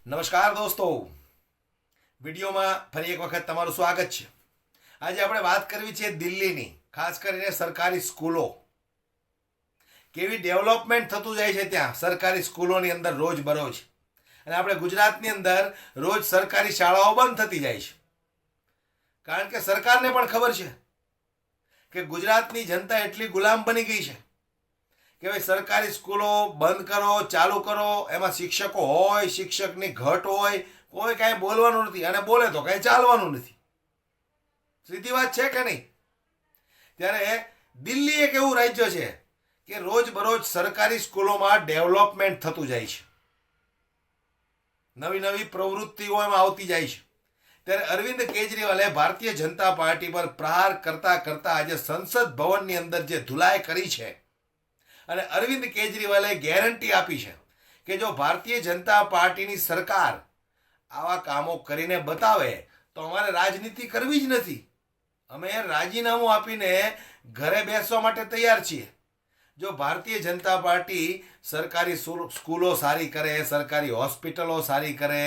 નમસ્કાર દોસ્તો, વિડીયોમાં ફરી એક વખત તમારું સ્વાગત છે. આજે આપણે વાત કરવી છે દિલ્હીની, ખાસ કરીને સરકારી સ્કૂલો. કેવી ડેવલપમેન્ટ થતું જાય છે ત્યાં સરકારી સ્કૂલોની અંદર રોજ બરોજ. અને આપણે ગુજરાતની અંદર રોજ સરકારી શાળાઓ બંધ થતી જાય છે. કારણ કે સરકારને પણ ખબર છે કે ગુજરાતની જનતા એટલી ગુલામ બની ગઈ છે કે ભાઈ સરકારી સ્કૂલો બંધ કરો, ચાલુ કરો, એમાં શિક્ષકો હોય, શિક્ષકની ઘટ હોય, કોઈ કાંઈ બોલવાનું નથી, અને બોલે તો કાંઈ ચાલવાનું નથી. સીધી વાત છે કે નહીં? ત્યારે દિલ્હી એક એવું રાજ્ય છે કે રોજ બરોજ સરકારી સ્કૂલોમાં ડેવલપમેન્ટ થતું જાય છે, નવી નવી પ્રવૃત્તિઓ એમાં આવતી જાય છે. ત્યારે અરવિંદ કેજરીવાલે ભારતીય જનતા પાર્ટી પર પ્રહાર કરતા કરતા આજે સંસદ ભવનની અંદર જે ધુલાઈ કરી છે, અને અરવિંદ કેજરીવાલે ગેરંટી આપી છે કે જો ભારતીય જનતા પાર્ટીની સરકાર આવા કામો કરીને બતાવે તો અમારે રાજનીતિ કરવી જ નથી, અમે રાજીનામું આપીને ઘરે બેસવા માટે તૈયાર છીએ. જો ભારતીય જનતા પાર્ટી સરકારી સ્કૂલો સારી કરે, સરકારી હોસ્પિટલો સારી કરે,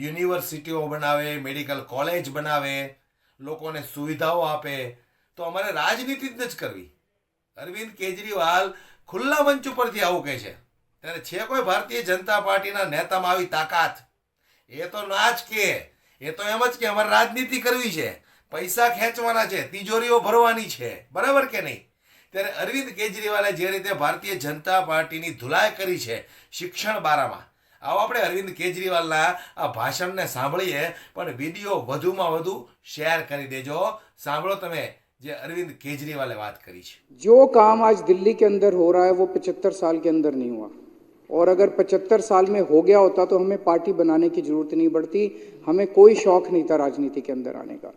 યુનિવર્સિટીઓ બનાવે, મેડિકલ કોલેજ બનાવે, લોકોને સુવિધાઓ આપે, તો અમારે રાજનીતિ જ નથી કરવી. અરવિંદ કેજરીવાલ ખુલ્લા મંચ ઉપરથી આવું કહે છે. ત્યારે છે કોઈ ભારતીય જનતા પાર્ટીના નેતામાં આવી તાકાત? એ તો ના જ કે, એ તો એમ જ કે અમારે રાજનીતિ કરવી છે, પૈસા ખેંચવાના છે, તિજોરીઓ ભરવાની છે, બરાબર કે નહીં? ત્યારે અરવિંદ કેજરીવાલે જે રીતે ભારતીય જનતા પાર્ટીની ધુલાઈ કરી છે શિક્ષણ બારામાં, આવો આપણે અરવિંદ કેજરીવાલના આ ભાષણને સાંભળીએ, પણ વિડીયો વધુમાં વધુ શેર કરી દેજો. સાંભળો તમે જે अरविंद केजरीवाल बात करी है. जो काम आज दिल्ली के अंदर हो रहा है वो 75 साल के अंदर नहीं हुआ, और अगर 75 साल में हो गया होता तो हमें पार्टी बनाने की जरूरत नहीं पड़ती, हमें कोई शौक नहीं था राजनीति के अंदर आने का.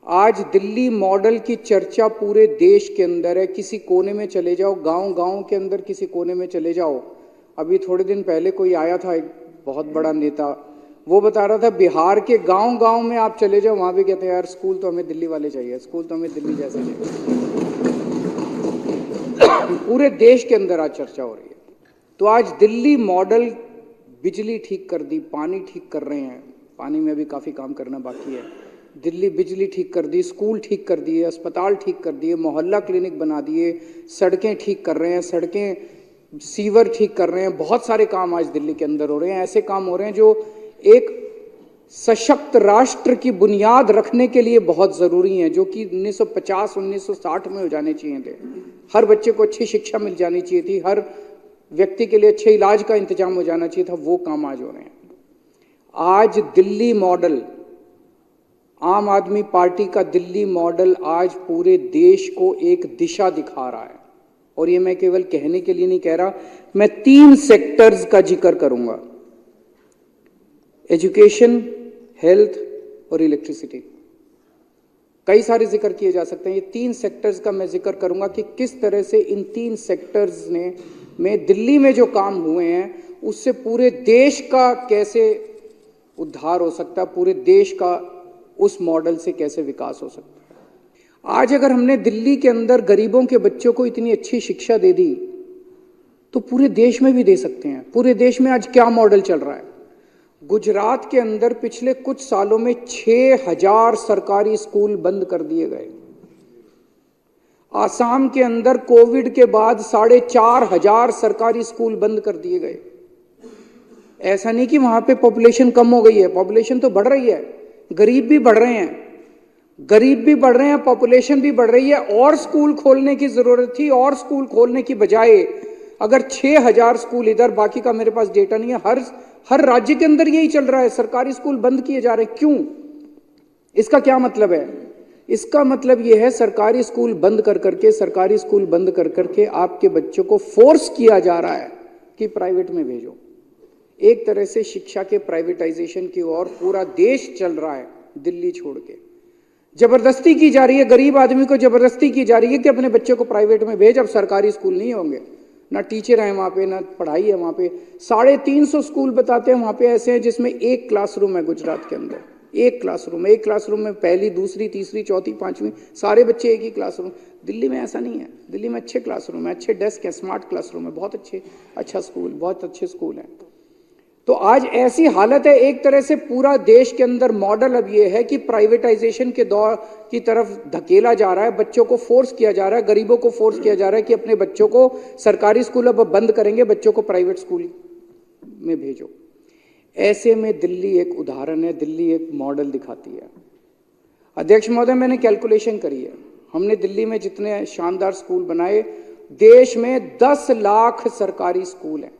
आज दिल्ली मॉडल की चर्चा पूरे देश के अंदर है. किसी कोने में चले जाओ, गांव गांव के अंदर किसी कोने में चले जाओ. अभी थोड़े दिन पहले कोई आया था, एक बहुत बड़ा नेता, वो बता रहा था बिहार के गांव गांव में आप चले जाओ, वहां भी कहते हैं यार स्कूल तो हमें दिल्ली वाले चाहिए, स्कूल तो हमें दिल्ली जैसे चाहिए. पूरे देश के अंदर आज चर्चा हो रही है. तो आज दिल्ली मॉडल, बिजली ठीक कर दी, पानी ठीक कर रहे हैं, पानी में अभी काफी काम करना बाकी है. दिल्ली बिजली ठीक कर दी, स्कूल ठीक कर दिए, अस्पताल ठीक कर दिए, मोहल्ला क्लिनिक बना दिए, सड़कें ठीक कर रहे हैं, सड़कें सीवर ठीक कर रहे हैं. बहुत सारे काम आज दिल्ली के अंदर हो रहे हैं. ऐसे काम हो रहे हैं जो एक सशक्त राष्ट्र की बुनियाद रखने के लिए बहुत जरूरी है, जो कि 1950-1960 में हो जाने चाहिए थे. हर बच्चे को अच्छी शिक्षा मिल जानी चाहिए थी, हर व्यक्ति के लिए अच्छे इलाज का इंतजाम हो जाना चाहिए था. वो काम आज हो रहे हैं. आज दिल्ली मॉडल, आम आदमी पार्टी का दिल्ली मॉडल आज पूरे देश को एक दिशा दिखा रहा है. और ये मैं केवल कहने के लिए नहीं कह रहा, मैं 3 सेक्टर्स का जिक्र करूंगा: एजुकेशन, हेल्थ और इलेक्ट्रिसिटी. कई सारे जिक्र किए जा सकते हैं. ये 3 सेक्टर्स का मैं जिक्र करूंगा कि किस तरह से इन 3 सेक्टर्स ने में दिल्ली में जो काम हुए हैं उससे पूरे देश का कैसे उद्धार हो सकता है, पूरे देश का उस मॉडल से कैसे विकास हो सकता है. आज अगर हमने दिल्ली के अंदर गरीबों के बच्चों को इतनी अच्छी शिक्षा दे दी तो पूरे देश में भी दे सकते हैं. पूरे देश में आज क्या मॉडल चल रहा है? गुजरात के अंदर पिछले कुछ सालों में 6000 सरकारी स्कूल बंद कर दिए गए. आसाम के अंदर कोविड के बाद 4500 सरकारी स्कूल बंद कर दिए गए. ऐसा नहीं कि वहां पे पॉपुलेशन कम हो गई है, पॉपुलेशन तो बढ़ रही है, गरीब भी बढ़ रहे हैं, गरीब भी बढ़ रहे हैं, पॉपुलेशन भी बढ़ रही है. और स्कूल खोलने की जरूरत थी, और स्कूल खोलने की बजाय अगर 6000 स्कूल इधर, बाकी का मेरे पास डेटा नहीं है, हर राज्य के अंदर यही चल रहा है, सरकारी स्कूल बंद किए जा रहे हैं. क्यों? इसका क्या मतलब है? इसका मतलब यह है सरकारी स्कूल बंद कर करके, सरकारी स्कूल बंद कर करके आपके बच्चों को फोर्स किया जा रहा है कि प्राइवेट में भेजो. एक तरह से शिक्षा के प्राइवेटाइजेशन की ओर पूरा देश चल रहा है. दिल्ली छोड़ के जबरदस्ती की जा रही है, गरीब आदमी को जबरदस्ती की जा रही है कि अपने बच्चे को प्राइवेट में भेज. अब सरकारी स्कूल नहीं होंगे, ना टीचर हैं वहाँ पे, ना पढ़ाई है वहाँ पे. 350 स्कूल बताते हैं वहाँ पे ऐसे हैं जिसमें एक क्लासरूम है. गुजरात के अंदर एक क्लासरूम में पहली, दूसरी, तीसरी, चौथी, 5वीं सारे बच्चे एक ही क्लासरूम. दिल्ली में ऐसा नहीं है. दिल्ली में अच्छे क्लासरूम है, अच्छे डेस्क हैं, स्मार्ट क्लासरूम है, बहुत अच्छा स्कूल, बहुत अच्छे स्कूल हैं. तो आज ऐसी हालत है, एक तरह से पूरा देश के अंदर मॉडल अब ये है कि प्राइवेटाइजेशन के दौर की तरफ धकेला जा रहा है, बच्चों को फोर्स किया जा रहा है, गरीबों को फोर्स किया जा रहा है कि अपने बच्चों को सरकारी स्कूल अब बंद करेंगे, बच्चों को प्राइवेट स्कूल में भेजो। ऐसे में दिल्ली एक उदाहरण है, दिल्ली एक मॉडल दिखाती है। अध्यक्ष महोदय, मैंने कैलकुलेशन करी है, हमने दिल्ली में जितने शानदार स्कूल बनाए, देश में 10 लाख सरकारी स्कूल हैं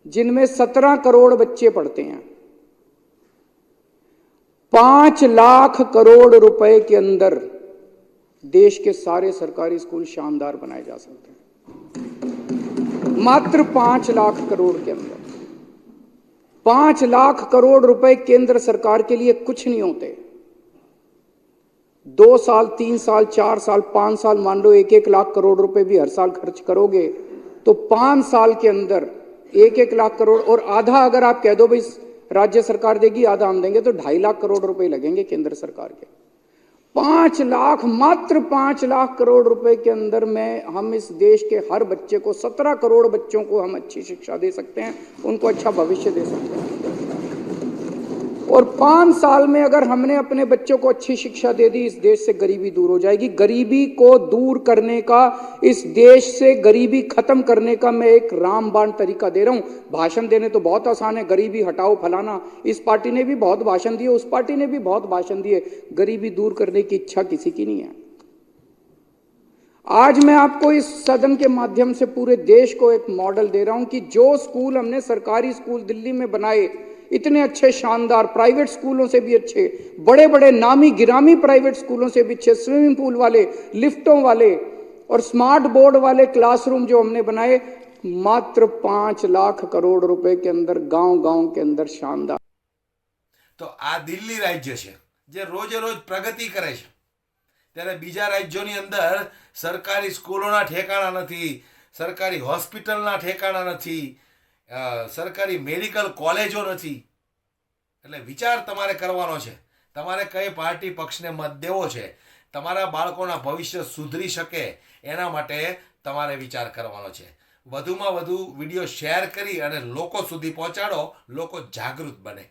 जिनमें 17 करोड़ बच्चे पढ़ते हैं। 5 लाख करोड़ रुपए के अंदर देश के सारे सरकारी स्कूल शानदार बनाए जा सकते हैं, मात्र 5 लाख करोड़ के अंदर। 5 लाख करोड़ रुपए केंद्र सरकार के लिए कुछ नहीं होते। 2 साल, 3 साल, 4 साल, 5 साल, मान लो 1-1 लाख करोड़ रुपए भी हर साल खर्च करोगे तो 5 साल के अंदर 1-1 लाख करोड़, और आधा अगर आप कह दो भाई राज्य सरकार देगी, आधा हम देंगे, तो 2.5 लाख करोड़ रुपए लगेंगे केंद्र सरकार के। 5 लाख, मात्र 5 लाख करोड़ रुपए के अंदर में हम इस देश के हर बच्चे को, 17 करोड़ बच्चों को हम अच्छी शिक्षा दे सकते हैं, उनको अच्छा भविष्य दे सकते हैं। और 5 साल में अगर हमने अपने बच्चों को अच्छी शिक्षा दे दी, इस देश से गरीबी दूर हो जाएगी। गरीबी को दूर करने का, इस देश से गरीबी खत्म करने का मैं एक रामबाण तरीका दे रहा हूं। भाषण देने तो बहुत आसान है, गरीबी हटाओ फलाना, इस पार्टी ने भी बहुत भाषण दिए, उस पार्टी ने भी बहुत भाषण दिए, गरीबी दूर करने की इच्छा किसी की नहीं है। आज मैं आपको इस सदन के माध्यम से पूरे देश को एक मॉडल दे रहा हूं कि जो स्कूल हमने सरकारी स्कूल दिल्ली में बनाए, इतने अच्छे शानदार, प्राइवेट स्कूलों से भी अच्छे, बड़े बड़े नामी गिरामी प्राइवेट स्कूलों से भी अच्छे, स्विमिंग पूल वाले, लिफ्टों वाले और स्मार्ट बोर्ड वाले क्लासरूम जो हमने बनाए, मात्र 5 लाख करोड़ रुपए के अंदर, गांव-गांव के अंदर शानदार। तो आ दिल्ली राज्य છે જે રોજે રોજ પ્રગતિ કરે છે, ત્યારે બીજા રાજ્યોની અંદર સરકારી સ્કૂલોના ઠેકાણા નથી, સરકારી હોસ્પિટલના ઠેકાણા નથી, સરકારી મેડિકલ કોલેજો નથી. એટલે વિચાર તમારે કરવાનો છે, તમારે કઈ પાર્ટી પક્ષને મત દેવો છે, તમારા બાળકોના ભવિષ્ય સુધરી શકે એના માટે તમારે વિચાર કરવાનો છે. વધુમાં વધુ વિડીયો શેર કરી અને લોકો સુધી પહોંચાડો, લોકો જાગૃત બને.